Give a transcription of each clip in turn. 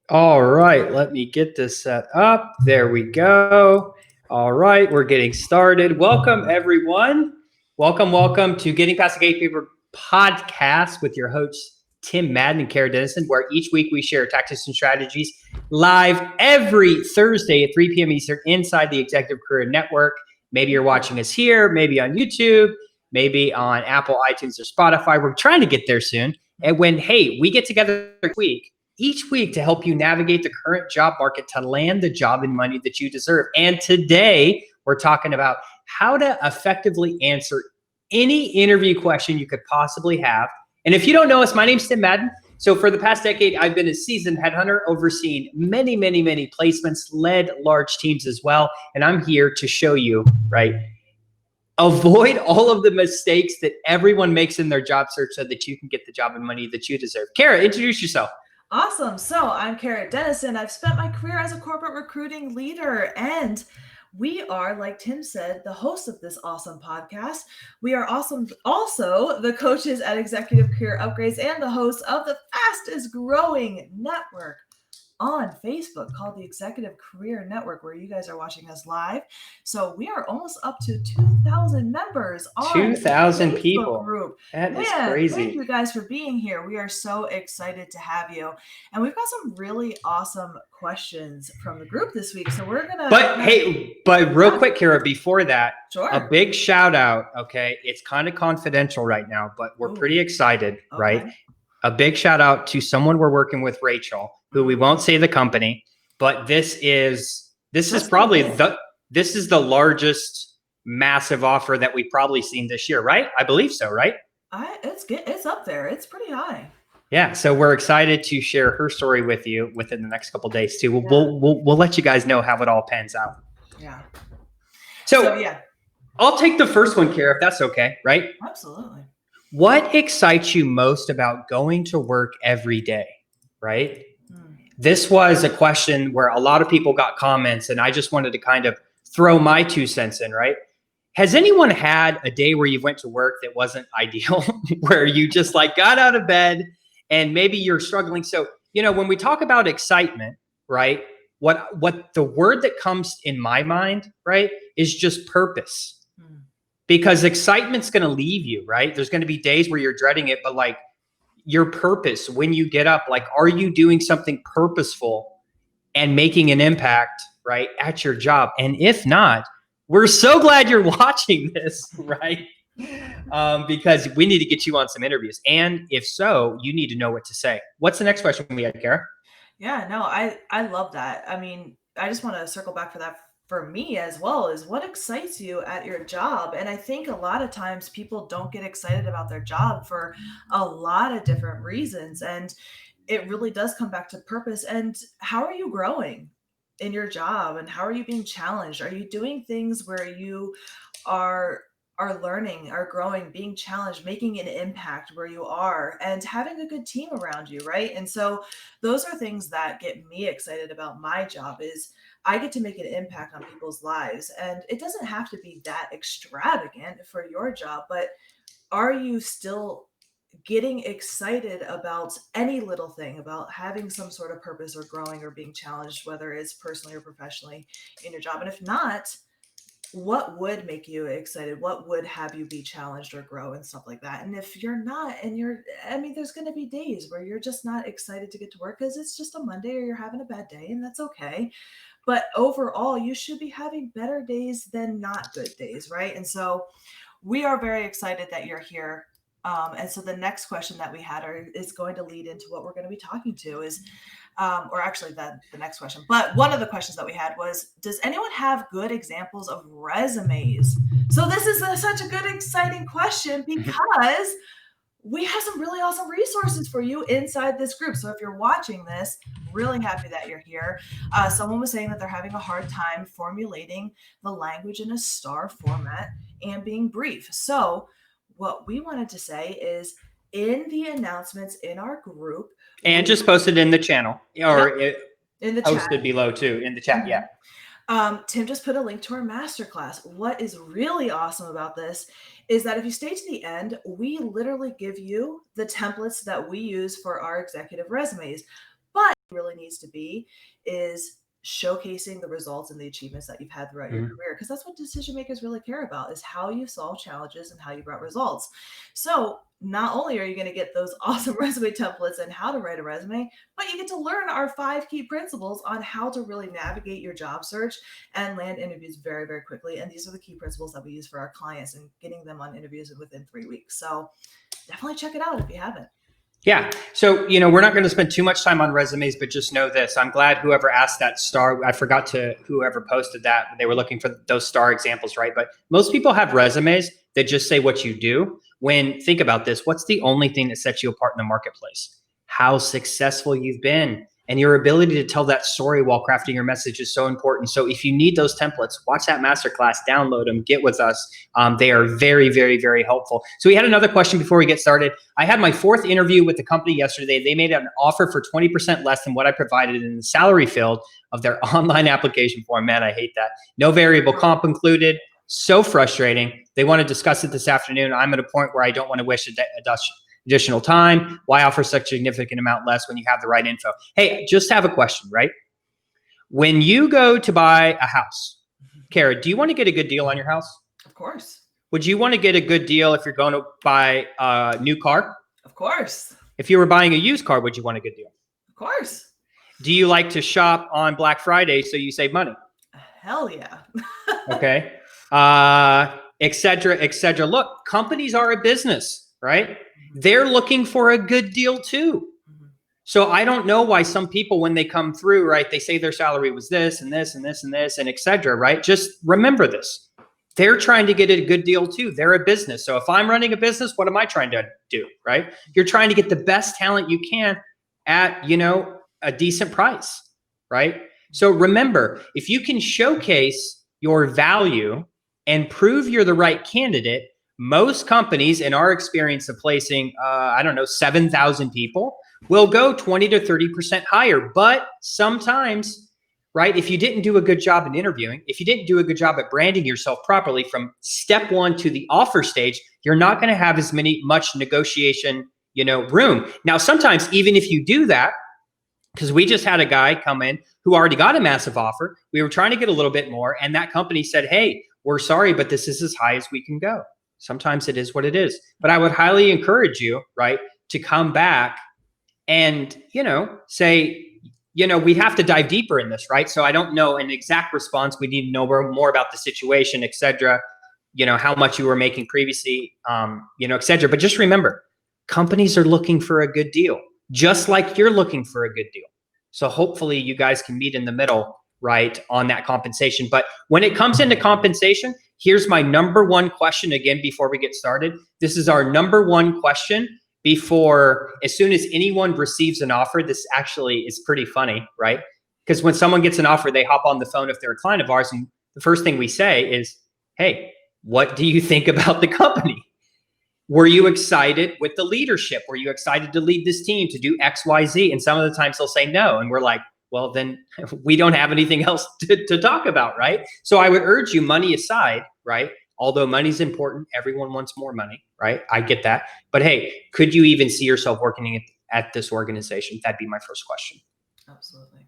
All right, let me get this set up. There we go. All right, we're getting started. Welcome, everyone. Welcome to Getting Past the Gatekeeper podcast with your hosts, Tim Madden and Kara Dennison, where each week we share tactics and strategies live every Thursday at 3 p.m. Eastern inside the Executive Career Network. Maybe you're watching us here, maybe on YouTube, maybe on Apple, iTunes, or Spotify. We're trying to get there soon. And we get together each week to help you navigate the current job market to land the job and money that you deserve. And today we're talking about how to effectively answer any interview question you could possibly have. And if you don't know us, my name's Tim Madden. So for the past decade, I've been a seasoned headhunter, overseeing many placements, led large teams as well. And I'm here to show you, right? Avoid all of the mistakes that everyone makes in their job search so that you can get the job and money that you deserve. Kara, introduce yourself. Awesome. So I'm Kara Dennison. I've spent my career as a corporate recruiting leader, and we are, like Tim said, the host of this awesome podcast. We are also the coaches at Executive Career Upgrades and the hosts of the fastest growing network on Facebook called the Executive Career Network, where you guys are watching us live. So we are almost up to 2,000 members on 2,000 Facebook people. group. That is crazy. Thank you guys for being here. We are so excited to have you. And we've got some really awesome questions from the group this week. So we're going to... But real quick, Kara, before that, sure. A big shout out, okay? It's kind of confidential right now, but we're pretty excited, right? A big shout out to someone we're working with, Rachel, who we won't say the company, but this is the largest massive offer that we've probably seen this year, right? I believe so, right? It's up there. It's pretty high. Yeah, so we're excited to share her story with you within the next couple of days too. We'll let you guys know how it all pans out. Yeah. So yeah, I'll take the first one, Kara, if that's okay, right? Absolutely. What excites you most about going to work every day, right? This was a question where a lot of people got comments, and I just wanted to kind of throw my 2 cents in, right? Has anyone had a day where you went to work that wasn't ideal, where you just got out of bed and maybe you're struggling? So, when we talk about excitement, right, what the word that comes in my mind, right, is just purpose. Because excitement's going to leave you, right? There's going to be days where you're dreading it, but your purpose when you get up, are you doing something purposeful and making an impact, right, at your job? And if not, we're so glad you're watching this, right? Because we need to get you on some interviews. And if so, you need to know what to say. What's the next question we have, Kara? Yeah, no, I love that. I mean, I just want to circle back for that. For me as well, is what excites you at your job. And I think a lot of times people don't get excited about their job for a lot of different reasons. And it really does come back to purpose. And how are you growing in your job? And how are you being challenged? Are you doing things where you are learning, are growing, being challenged, making an impact where you are, and having a good team around you, right? And so those are things that get me excited about my job. Is I get to make an impact on people's lives. And it doesn't have to be that extravagant for your job, but are you still getting excited about any little thing, about having some sort of purpose or growing or being challenged, whether it's personally or professionally in your job? And if not, what would make you excited? What would have you be challenged or grow and stuff like that? And if you're not, and there's going to be days where you're just not excited to get to work because it's just a Monday or you're having a bad day, and that's okay. But overall, you should be having better days than not good days, right? And so we are very excited that you're here. And so the next question that we had is going to lead into what we're going to be talking to is, or actually the next question. But one of the questions that we had was, does anyone have good examples of resumes? So this is such a good, exciting question because we have some really awesome resources for you inside this group. So if you're watching this, really happy that you're here. Someone was saying that they're having a hard time formulating the language in a STAR format and being brief. So what we wanted to say is, in the announcements in our group, and just posted in the channel, or in the posted chat below too in the chat. Mm-hmm. Yeah. Tim just put a link to our masterclass. What is really awesome about this is that if you stay to the end, we literally give you the templates that we use for our executive resumes. But really needs to be is showcasing the results and the achievements that you've had throughout your career, because that's what decision makers really care about, is how you solve challenges and how you brought results. So not only are you going to get those awesome resume templates and how to write a resume, but you get to learn our 5 key principles on how to really navigate your job search and land interviews very, very quickly. And these are the key principles that we use for our clients and getting them on interviews within 3 weeks. So definitely check it out if you haven't. Yeah. So, we're not going to spend too much time on resumes, but just know this. I'm glad whoever asked that star, I forgot to whoever posted that, they were looking for those star examples, right? But most people have resumes that just say what you do. When, think about this, what's the only thing that sets you apart in the marketplace? How successful you've been. And your ability to tell that story while crafting your message is so important. So if you need those templates, watch that masterclass, download them, get with us. They are very, very, very helpful. So we had another question before we get started. I had my 4th interview with the company yesterday. They made an offer for 20% less than what I provided in the salary field of their online application form. Man, I hate that. No variable comp included. So frustrating. They want to discuss it this afternoon. I'm at a point where I don't want to wish additional time. Why offer such a significant amount less when you have the right info? Hey, just have a question, right? When you go to buy a house, Kara, do you want to get a good deal on your house? Of course. Would you want to get a good deal if you're going to buy a new car? Of course. If you were buying a used car, would you want a good deal? Of course. Do you like to shop on Black Friday so you save money? Hell yeah. Okay. Et cetera, et cetera. Look, companies are a business, right? They're looking for a good deal too. So I don't know why some people, when they come through, right, they say their salary was this and this and this and this and et cetera, right? Just remember this. They're trying to get a good deal too. They're a business. So if I'm running a business, what am I trying to do, right? You're trying to get the best talent you can at, a decent price, right? So remember, if you can showcase your value and prove you're the right candidate, most companies, in our experience of placing, 7,000 people, will go 20 to 30% higher. But sometimes, right, if you didn't do a good job in interviewing, if you didn't do a good job at branding yourself properly from step 1 to the offer stage, you're not going to have as much negotiation, room. Now, sometimes even if you do that, because we just had a guy come in who already got a massive offer, we were trying to get a little bit more, and that company said, hey, we're sorry, but this is as high as we can go. Sometimes it is what it is. But I would highly encourage you, right, to come back and, say, we have to dive deeper in this, right? So I don't know an exact response. We need to know more about the situation, et cetera, how much you were making previously, et cetera. But just remember, companies are looking for a good deal, just like you're looking for a good deal. So hopefully you guys can meet in the middle, right, on that compensation. But when it comes into compensation, here's my number 1 question again before we get started. This is our number 1 question before, as soon as anyone receives an offer. This actually is pretty funny, right? Because when someone gets an offer, they hop on the phone if they're a client of ours, and the first thing we say is, hey, what do you think about the company? Were you excited with the leadership? Were you excited to lead this team to do X, Y, Z? And some of the times they'll say no. And we're like, well, then we don't have anything else to talk about, right? So I would urge you, money aside, right? Although money's important, everyone wants more money, right? I get that. But hey, could you even see yourself working at this organization? That'd be my first question. Absolutely.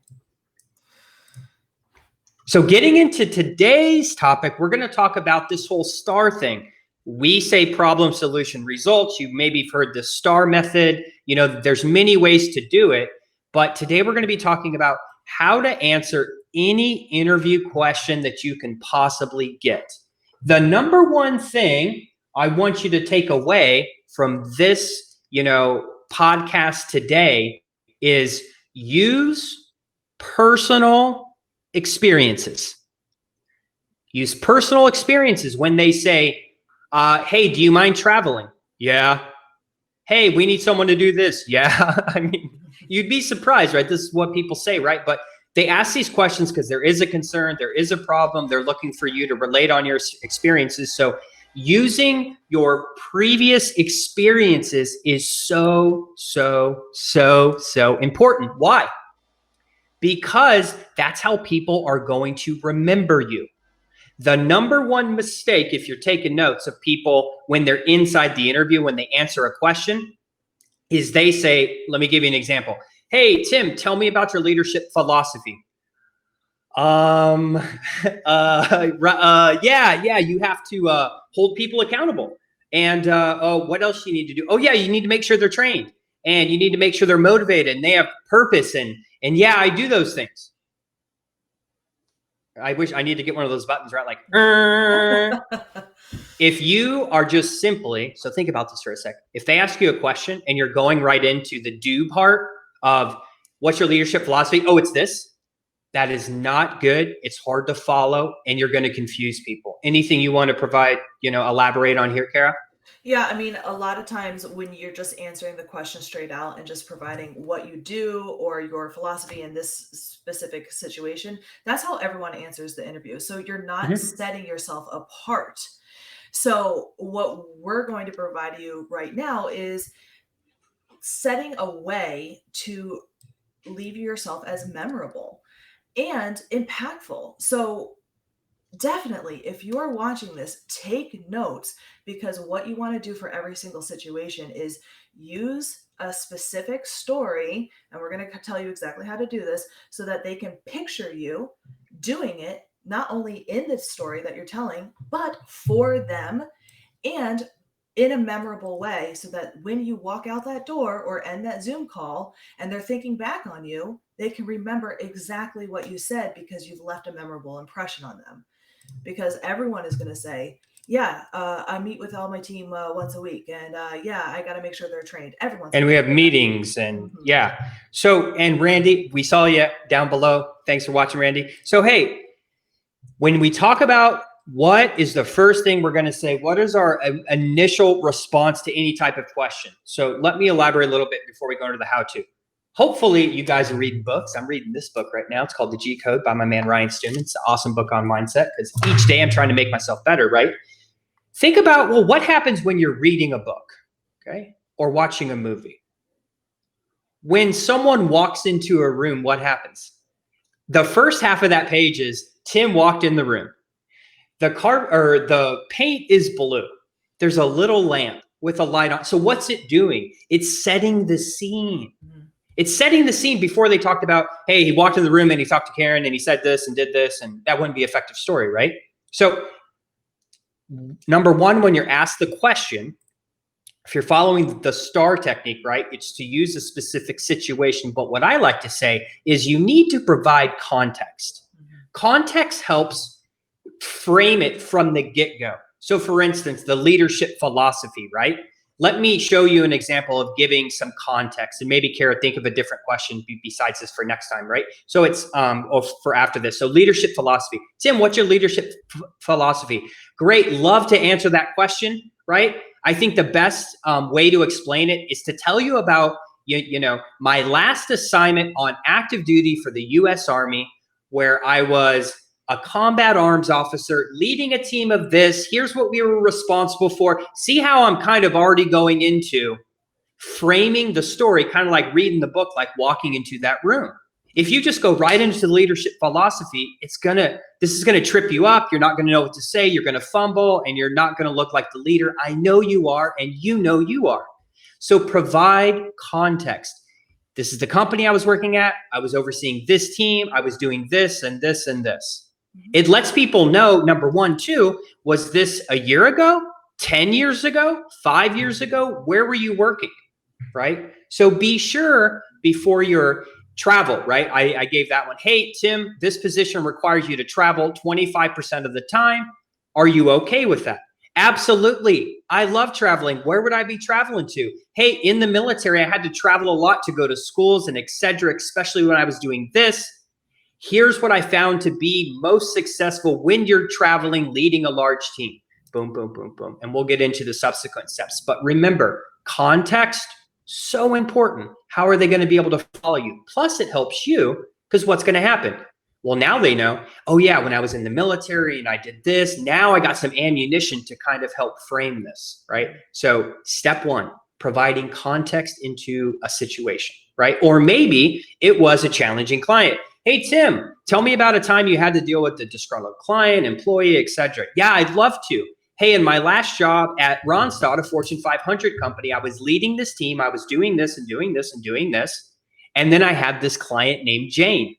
So getting into today's topic, we're going to talk about this whole STAR thing. We say problem, solution, results. You maybe have heard the STAR method. There's many ways to do it. But today we're going to be talking about how to answer any interview question that you can possibly get. The number 1 thing I want you to take away from this, podcast today is use personal experiences. Use personal experiences when they say, hey, do you mind traveling? Yeah. Hey, we need someone to do this. Yeah. I mean, you'd be surprised, right? This is what people say, right? But they ask these questions because there is a concern, there is a problem. They're looking for you to relate on your experiences. So using your previous experiences is so, so, so, so important. Why? Because that's how people are going to remember you. The number 1 mistake, if you're taking notes of people when they're inside the interview, when they answer a question, is they say, let me give you an example. Hey, Tim, tell me about your leadership philosophy. Yeah, you have to hold people accountable. And oh, what else you need to do? Oh, yeah, you need to make sure they're trained, and you need to make sure they're motivated and they have purpose. And yeah, I do those things. I wish I need to get one of those buttons, right? Like, if you are just simply, so think about this for a second. If they ask you a question and you're going right into the do part of what's your leadership philosophy? Oh, it's this. That is not good. It's hard to follow, and you're going to confuse people. Anything you want to provide, elaborate on here, Kara? Yeah, I mean, a lot of times when you're just answering the question straight out and just providing what you do or your philosophy in this specific situation, that's how everyone answers the interview. So you're not setting yourself apart. So what we're going to provide you right now is setting a way to leave yourself as memorable and impactful. So definitely, if you are watching this, take notes, because what you want to do for every single situation is use a specific story, and we're going to tell you exactly how to do this so that they can picture you doing it, not only in the story that you're telling, but for them and in a memorable way, so that when you walk out that door or end that Zoom call and they're thinking back on you, they can remember exactly what you said because you've left a memorable impression on them. Because everyone is going to say, yeah, I meet with all my team once a week, and yeah, I got to make sure they're trained. Everyone's and we have meetings, and yeah. So, and Randy, we saw you down below. Thanks for watching, Randy. So, hey, when we talk about what is the first thing we're going to say, what is our initial response to any type of question? So let me elaborate a little bit before we go into the how-to. Hopefully you guys are reading books. I'm reading this book right now. It's called The G Code by my man, Ryan Stewman. It's an awesome book on mindset because each day I'm trying to make myself better, right? Think about, well, what happens when you're reading a book, okay? Or watching a movie? When someone walks into a room, what happens? The first half of that page is Tim walked in the room. The paint is blue. There's a little lamp with a light on. So what's it doing? It's setting the scene. It's setting the scene before they talked about, hey, he walked in the room and he talked to Karen and he said this and did this, and that wouldn't be an effective story, right? So number one, when you're asked the question, if you're following the STAR technique, right, it's to use a specific situation. But what I like to say is you need to provide context. Context helps frame it from the get-go. So for instance, the leadership philosophy, right? Let me show you an example of giving some context, and maybe Kara, think of a different question besides this for next time, right? So it's or for after this. So leadership philosophy. Tim, what's your leadership philosophy? Great, love to answer that question, right? I think the best way to explain it is to tell you about my last assignment on active duty for the U.S. Army, where I was a combat arms officer leading a team of this. Here's what we were responsible for. See how I'm kind of already going into framing the story, kind of like reading the book, like walking into that room. If you just go right into the leadership philosophy, this is gonna trip you up. You're not gonna know what to say. You're gonna fumble, and you're not gonna look like the leader. I know you are, and you know you are. So provide context. This is the company I was working at. I was overseeing this team. I was doing this and this and this. It lets people know, number one, too, was this a year ago, 10 years ago, 5 years ago? Where were you working, right? So be sure before your travel, right? I gave that one. Hey, Tim, this position requires you to travel 25% of the time. Are you okay with that? Absolutely. I love traveling. Where would I be traveling to? Hey, in the military, I had to travel a lot to go to schools and et cetera, especially when I was doing this. Here's what I found to be most successful when you're traveling, leading a large team. Boom, boom, boom, boom. And we'll get into the subsequent steps. But remember, context, so important. How are they going to be able to follow you? Plus, it helps you because what's going to happen? Well, now they know, oh yeah, when I was in the military and I did this, now I got some ammunition to kind of help frame this, right? So step one, providing context into a situation, right? Or maybe it was a challenging client. Hey, Tim, tell me about a time you had to deal with a disgruntled client, employee, et cetera. Yeah, I'd love to. Hey, in my last job at Ronstadt, a Fortune 500 company, I was leading this team. I was doing this and doing this and doing this. And then I have this client named Jane.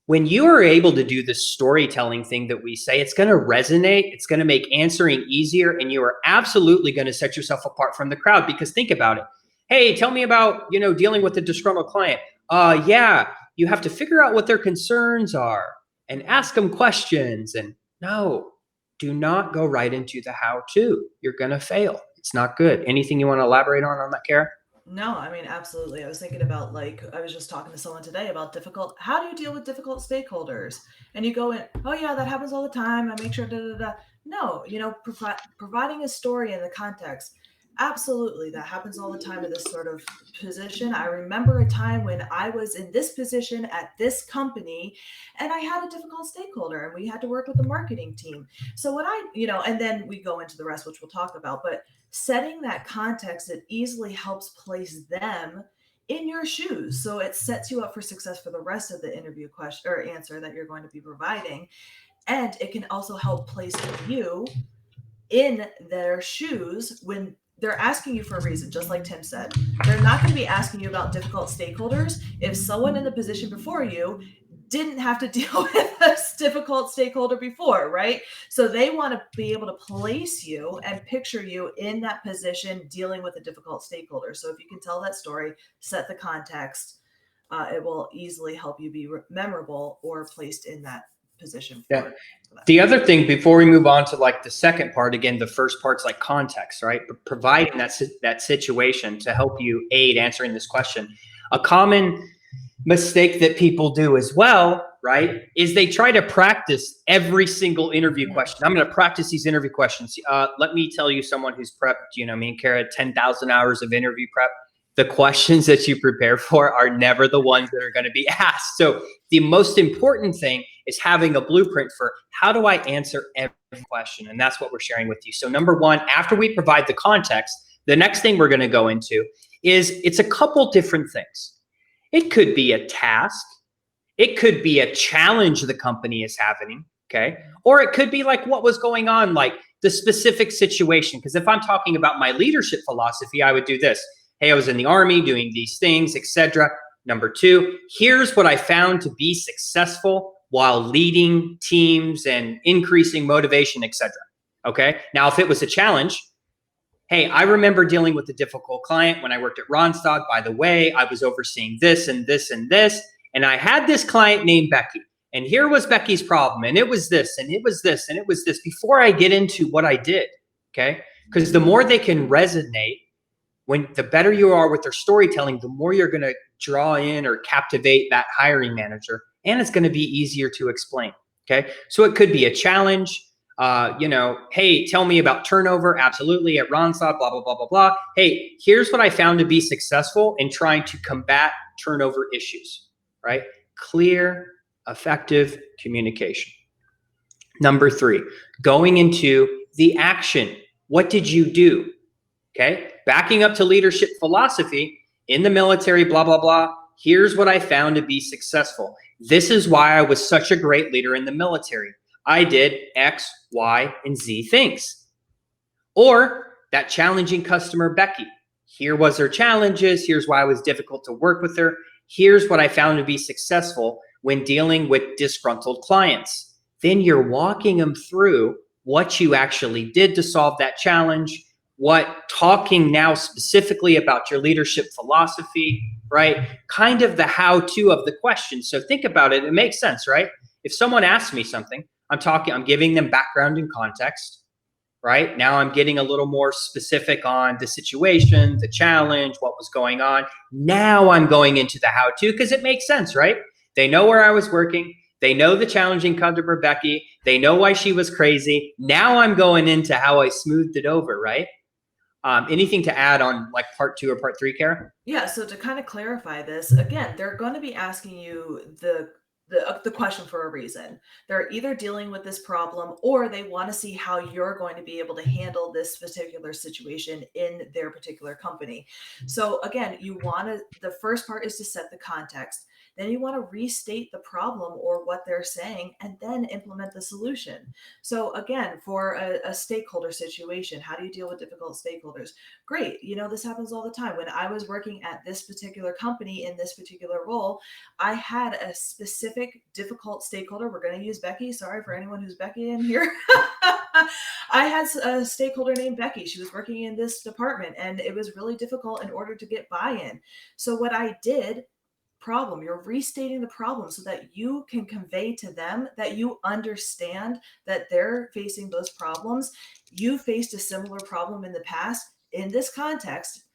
When you are able to do this storytelling thing that we say, it's going to resonate. It's going to make answering easier. And you are absolutely going to set yourself apart from the crowd, because think about it. Hey, tell me about, dealing with a disgruntled client. Yeah, you have to figure out what their concerns are and ask them questions. And no, do not go right into the how-to. You're going to fail. It's not good. Anything you want to elaborate on that, Kara? No, I mean, absolutely. I was thinking about, like, I was just talking to someone today about how do you deal with difficult stakeholders? And you go in, oh yeah, that happens all the time. I make sure, da da da. No, providing a story in the context. Absolutely, that happens all the time in this sort of position. I remember a time when I was in this position at this company and I had a difficult stakeholder and we had to work with the marketing team. So and then we go into the rest, which we'll talk about, but setting that context, it easily helps place them in your shoes. So it sets you up for success for the rest of the interview question or answer that you're going to be providing. And it can also help place you in their shoes when they're asking you for a reason, just like Tim said. They're not going to be asking you about difficult stakeholders if someone in the position before you didn't have to deal with a difficult stakeholder before, right? So they want to be able to place you and picture you in that position dealing with a difficult stakeholder. So if you can tell that story, set the context, it will easily help you be memorable or placed in that position for that. The other thing, before we move on to like the second part, again, the first part's like context, right? Providing that situation to help you aid answering this question. A common mistake that people do as well, right, is they try to practice every single interview question. I'm going to practice these interview questions. Let me tell you, someone who's prepped, me and Kara, 10,000 hours of interview prep. The questions that you prepare for are never the ones that are going to be asked. So the most important thing is having a blueprint for how do I answer every question? And that's what we're sharing with you. So number one, after we provide the context, the next thing we're going to go into is it's a couple different things. It could be a task. It could be a challenge the company is having, okay? Or it could be like what was going on, like the specific situation. Because if I'm talking about my leadership philosophy, I would do this. Hey, I was in the Army doing these things, etc. Number two, here's what I found to be successful while leading teams and increasing motivation, etc. Okay? Now, if it was a challenge, hey, I remember dealing with a difficult client when I worked at Ronstadt. By the way, I was overseeing this and this and this. And I had this client named Becky. And here was Becky's problem. And it was this, and it was this, and it was this, before I get into what I did. Okay? Because the more they can resonate, when the better you are with their storytelling, the more you're going to draw in or captivate that hiring manager. And it's going to be easier to explain. Okay? So it could be a challenge. Hey, tell me about turnover. Absolutely. At Ronstadt, blah, blah, blah, blah, blah. Hey, here's what I found to be successful in trying to combat turnover issues, right? Clear, effective communication. Number three, going into the action. What did you do? Okay. Backing up to leadership philosophy in the military, blah, blah, blah. Here's what I found to be successful. This is why I was such a great leader in the military. I did X, Y, and Z things. Or that challenging customer, Becky. Here was her challenges. Here's why it was difficult to work with her. Here's what I found to be successful when dealing with disgruntled clients. Then you're walking them through what you actually did to solve that challenge, talking now specifically about your leadership philosophy, right? Kind of the how-to of the question. So think about it. It makes sense, right? If someone asks me something, I'm giving them background and context, right? Now I'm getting a little more specific on the situation, the challenge, what was going on. Now I'm going into the how-to because it makes sense, right? They know where I was working. They know the challenging customer, Becky. They know why she was crazy. Now I'm going into how I smoothed it over, right? Anything to add on like part two or part three, Kara? Yeah, so to kind of clarify this, again, they're going to be asking you the question for a reason. They're either dealing with this problem or they want to see how you're going to be able to handle this particular situation in their particular company. So again, the first part is to set the context. Then you want to restate the problem or what they're saying and then implement the solution. So again, for a stakeholder situation, how do you deal with difficult stakeholders? Great. This happens all the time. When I was working at this particular company in this particular role, I had a specific difficult stakeholder. We're going to use Becky. Sorry for anyone who's Becky in here. I had a stakeholder named Becky. She was working in this department, and it was really difficult in order to get buy-in. So what I did, problem, you're restating the problem so that you can convey to them that you understand that they're facing those problems. You faced a similar problem in the past. In this context,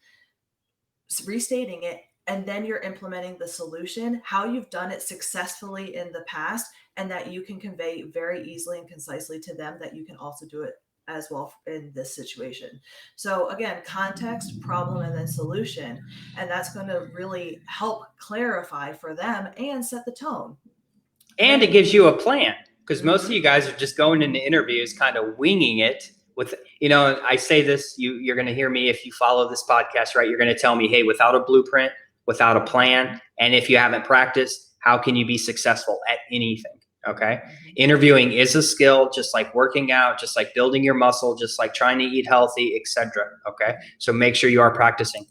restating it, and then you're implementing the solution, how you've done it successfully in the past, and that you can convey very easily and concisely to them that you can also do it as well in this situation. So again, context, problem, and then solution. And that's going to really help clarify for them and set the tone. And it gives you a plan, because most of you guys are just going into interviews kind of winging it with, I say this, you're going to hear me if you follow this podcast, right? You're going to tell me, hey, without a blueprint, without a plan, and if you haven't practiced, how can you be successful at anything? Okay. Interviewing is a skill, just like working out, just like building your muscle, just like trying to eat healthy, etc. Okay. So make sure you are practicing.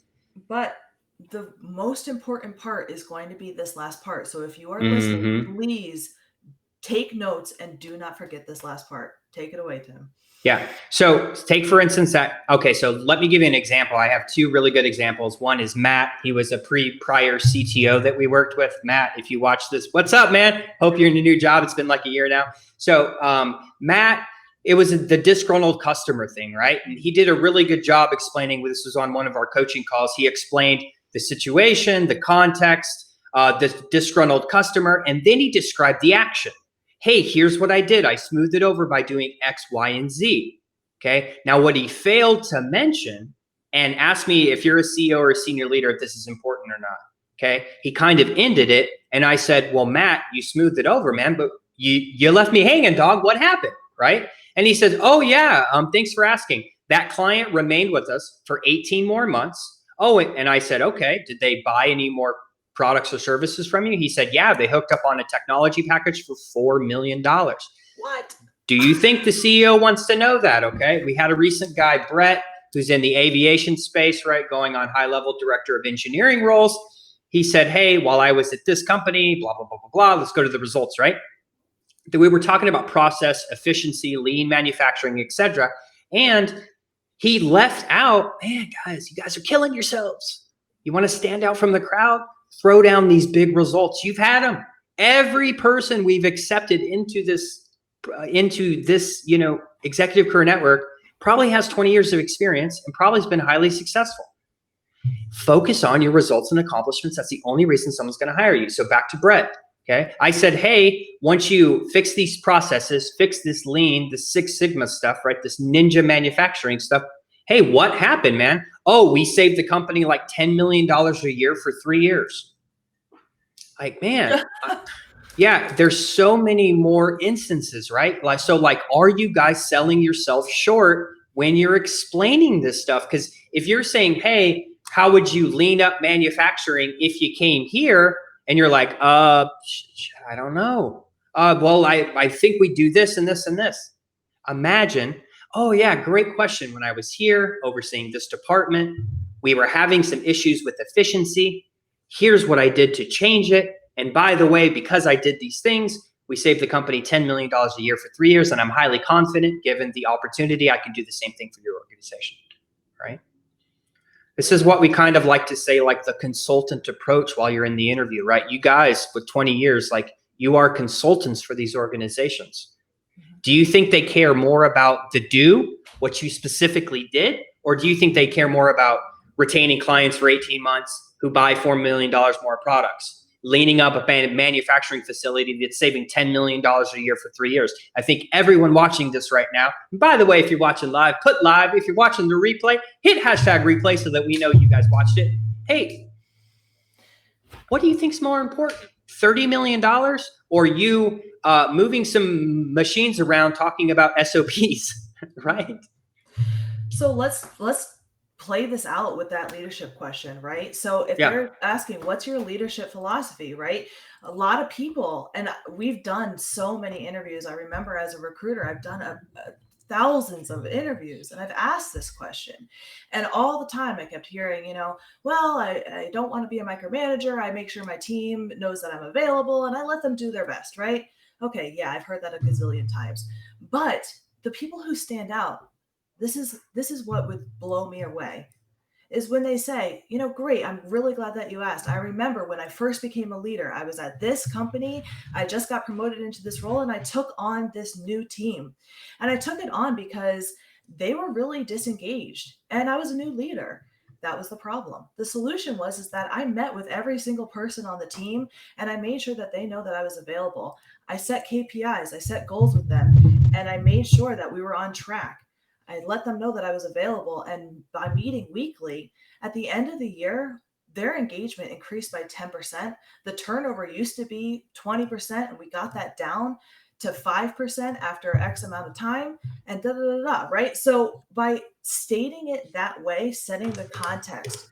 But the most important part is going to be this last part. So if you are listening, please take notes and do not forget this last part. Take it away, Tim. Yeah. So take, for instance, so let me give you an example. I have two really good examples. One is Matt. He was a prior CTO that we worked with. Matt, if you watch this, what's up, man? Hope you're in a new job. It's been like a year now. So Matt, it was the disgruntled customer thing, right? And he did a really good job explaining, this was on one of our coaching calls. He explained the situation, the context, the disgruntled customer, and then he described the action. Hey, here's what I did. I smoothed it over by doing X, Y, and Z. Okay. Now, what he failed to mention, and ask me if you're a CEO or a senior leader, if this is important or not. Okay. He kind of ended it. And I said, well, Matt, you smoothed it over, man, but you left me hanging, dog. What happened? Right. And he said, oh, yeah. Thanks for asking. That client remained with us for 18 more months. Oh, and I said, okay, did they buy any more products or services from you? He said, yeah, they hooked up on a technology package for $4 million. What? Do you think the CEO wants to know that? Okay. We had a recent guy, Brett, who's in the aviation space, right? Going on high-level director of engineering roles. He said, hey, while I was at this company, blah, blah, blah, blah, blah. Let's go to the results, right? We were talking about process efficiency, lean manufacturing, etc. And he left out, man, guys, you guys are killing yourselves. You want to stand out from the crowd? Throw down these big results. You've had them. Every person we've accepted into this, executive career network probably has 20 years of experience and probably has been highly successful. Focus on your results and accomplishments. That's the only reason someone's going to hire you. So back to Brett. Okay. I said, hey, once you fix these processes, fix this lean, this Six Sigma stuff, right? This ninja manufacturing stuff. Hey, what happened, man? Oh, we saved the company like $10 million a year for 3 years. Like, man, yeah, there's so many more instances, right? Like, are you guys selling yourself short when you're explaining this stuff? Because if you're saying, hey, how would you lean up manufacturing if you came here? And you're like, I don't know. Well, I think we do this and this and this. Imagine, oh yeah, great question. When I was here overseeing this department, we were having some issues with efficiency. Here's what I did to change it. And by the way, because I did these things, we saved the company $10 million a year for 3 years. And I'm highly confident, given the opportunity, I can do the same thing for your organization, right? This is what we kind of like to say, like the consultant approach while you're in the interview, right? You guys with 20 years, like you are consultants for these organizations. Do you think they care more about what you specifically did? Or do you think they care more about retaining clients for 18 months who buy $4 million more products? Leaning up a manufacturing facility that's saving $10 million a year for 3 years. I think everyone watching this right now, and by the way, if you're watching live, put live. If you're watching the replay, hit hashtag replay so that we know you guys watched it. Hey, what do you think's more important? $30 million or you moving some machines around talking about SOPs, right? So let's play this out with that leadership question, right? So if Yeah. they're asking, what's your leadership philosophy, right? A lot of people, and we've done so many interviews. I remember as a recruiter, I've done thousands of interviews and I've asked this question. And all the time I kept hearing, well, I don't want to be a micromanager. I make sure my team knows that I'm available and I let them do their best, right? Okay, yeah, I've heard that a gazillion times. But the people who stand out, this is what would blow me away, is when they say, great, I'm really glad that you asked. I remember when I first became a leader, I was at this company, I just got promoted into this role, and I took on this new team. And I took it on because they were really disengaged, and I was a new leader. That was the problem. The solution is that I met with every single person on the team, and I made sure that they know that I was available. I set KPIs, I set goals with them, and I made sure that we were on track. I let them know that I was available. And by meeting weekly, at the end of the year, their engagement increased by 10%. The turnover used to be 20%, and we got that down to 5% after X amount of time, and right? So by stating it that way, setting the context,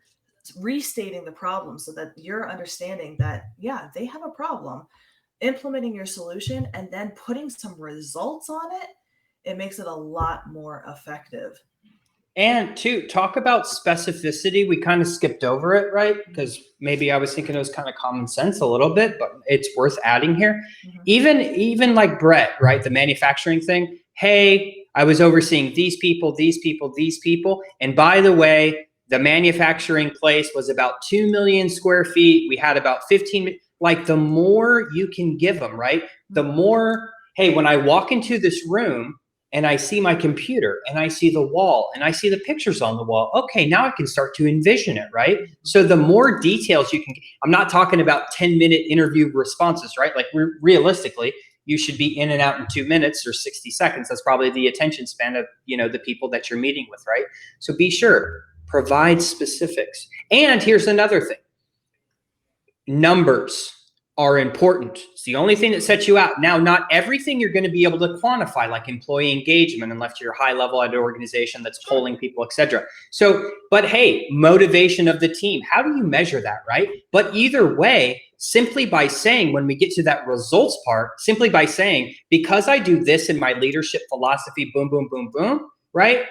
restating the problem so that you're understanding that, yeah, they have a problem, implementing your solution, and then putting some results on it, it makes it a lot more effective. And to talk about specificity, we kind of skipped over it, right? Because maybe I was thinking it was kind of common sense a little bit, but it's worth adding here. Mm-hmm. Even like Brett, right? The manufacturing thing. Hey, I was overseeing these people, these people, these people. And by the way, the manufacturing place was about 2 million square feet. We had about 15, like the more you can give them, right? The more, hey, when I walk into this room, and I see my computer and I see the wall and I see the pictures on the wall. Okay, now I can start to envision it, right? So the more details you can, I'm not talking about 10-minute interview responses, right? Like realistically, you should be in and out in 2 minutes or 60 seconds. That's probably the attention span of, the people that you're meeting with, right? So be sure, provide specifics. And here's another thing. Numbers are important. It's the only thing that sets you out. Now, not everything you're going to be able to quantify, like employee engagement, unless you're high level at an organization that's polling people, etc. So, but hey, motivation of the team. How do you measure that, right? But either way, simply by saying, when we get to that results part, simply by saying, because I do this in my leadership philosophy, boom, boom, boom, boom, right?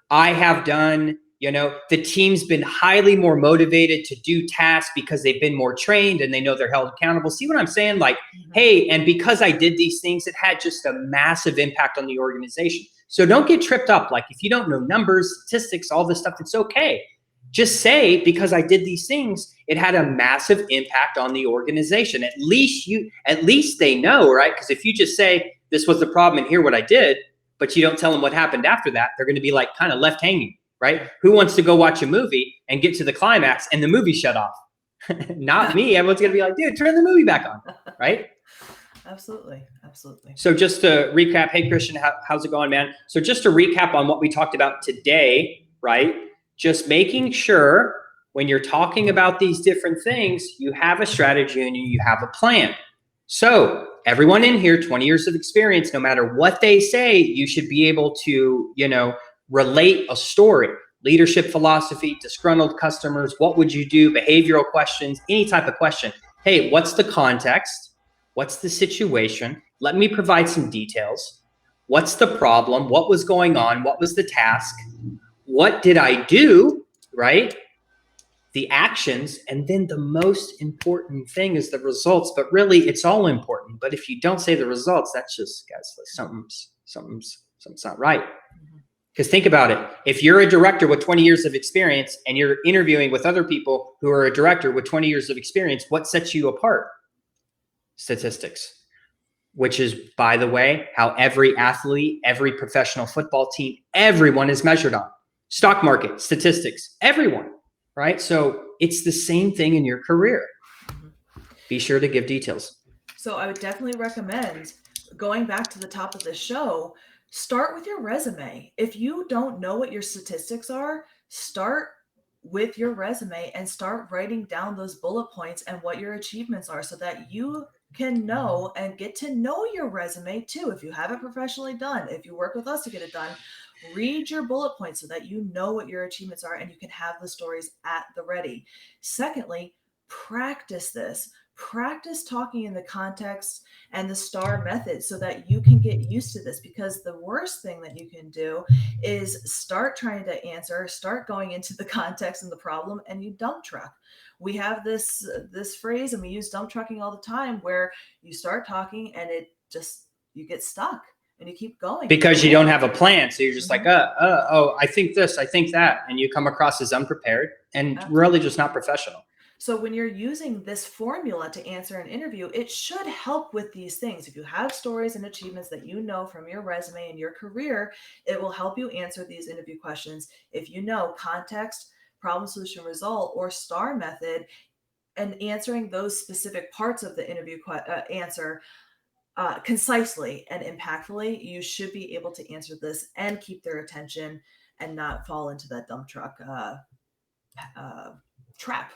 I have done, the team's been highly more motivated to do tasks because they've been more trained and they know they're held accountable. See what I'm saying? Like, hey, and because I did these things, it had just a massive impact on the organization. So don't get tripped up. Like if you don't know numbers, statistics, all this stuff, it's okay. Just say, because I did these things, it had a massive impact on the organization. At least they know, right? Because if you just say, this was the problem and here what I did, but you don't tell them what happened after that, they're going to be like kind of left hanging, right? Who wants to go watch a movie and get to the climax and the movie shut off? Not me. Everyone's going to be like, dude, turn the movie back on, right? Absolutely. So just to recap, hey, Christian, how's it going, man? So just to recap on what we talked about today, right? Just making sure when you're talking about these different things, you have a strategy and you have a plan. So everyone in here, 20 years of experience, no matter what they say, you should be able to, relate a story. Leadership philosophy, disgruntled customers, what would you do? Behavioral questions, any type of question. Hey, what's the context? What's the situation? Let me provide some details. What's the problem? What was going on? What was the task? What did I do, right? The actions, and then the most important thing is the results. But really, it's all important. But if you don't say the results, that's just, guys, something's not right. Because think about it. If you're a director with 20 years of experience and you're interviewing with other people who are a director with 20 years of experience, what sets you apart? Statistics, which is, by the way, how every athlete, every professional football team, everyone is measured on. Stock market, statistics, everyone. Right? So it's the same thing in your career. Be sure to give details. So I would definitely recommend, going back to the top of the show, start with your resume. If you don't know what your statistics are, start with your resume and start writing down those bullet points and what your achievements are, so that you can know and get to know your resume too. If you have it professionally done, if you work with us to get it done, read your bullet points so that you know what your achievements are and you can have the stories at the ready. Secondly, practice this. Practice talking in the context and the STAR method so that you can get used to this, because the worst thing that you can do is start trying to answer, start going into the context and the problem, and you dump truck. We have this phrase, and we use dump trucking all the time, where you start talking and it just, you get stuck and you keep going because you don't have a plan. So you're just Mhm. like, oh, I think this, I think that, and you come across as unprepared and really just not professional. So when you're using this formula to answer an interview, it should help with these things. If you have stories and achievements that you know from your resume and your career, it will help you answer these interview questions. If you know context, problem, solution, result, or STAR method, and answering those specific parts of the interview answer concisely and impactfully, you should be able to answer this and keep their attention and not fall into that dump truck trap.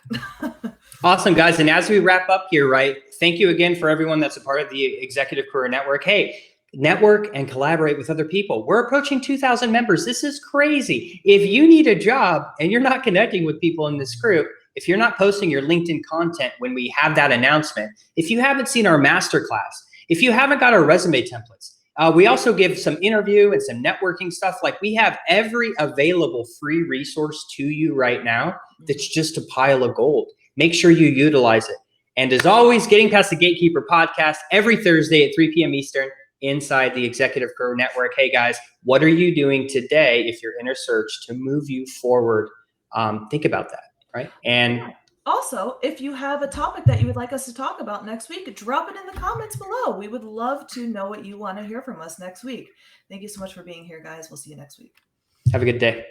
Awesome, guys. And as we wrap up here, right, thank you again for everyone that's a part of the Executive Career Network. Hey, network and collaborate with other people. We're approaching 2,000 members. This is crazy. If you need a job and you're not connecting with people in this group, if you're not posting your LinkedIn content when we have that announcement, if you haven't seen our masterclass, if you haven't got our resume templates, we also give some interview and some networking stuff. Like, we have every available free resource to you right now that's just a pile of gold. Make sure you utilize it. And as always, Getting Past the Gatekeeper podcast every Thursday at 3 p.m. Eastern inside the Executive Career Network. Hey, guys, what are you doing today if you're in a search to move you forward? Think about that, right? And also, if you have a topic that you would like us to talk about next week, drop it in the comments below. We would love to know what you want to hear from us next week. Thank you so much for being here, guys. We'll see you next week. Have a good day.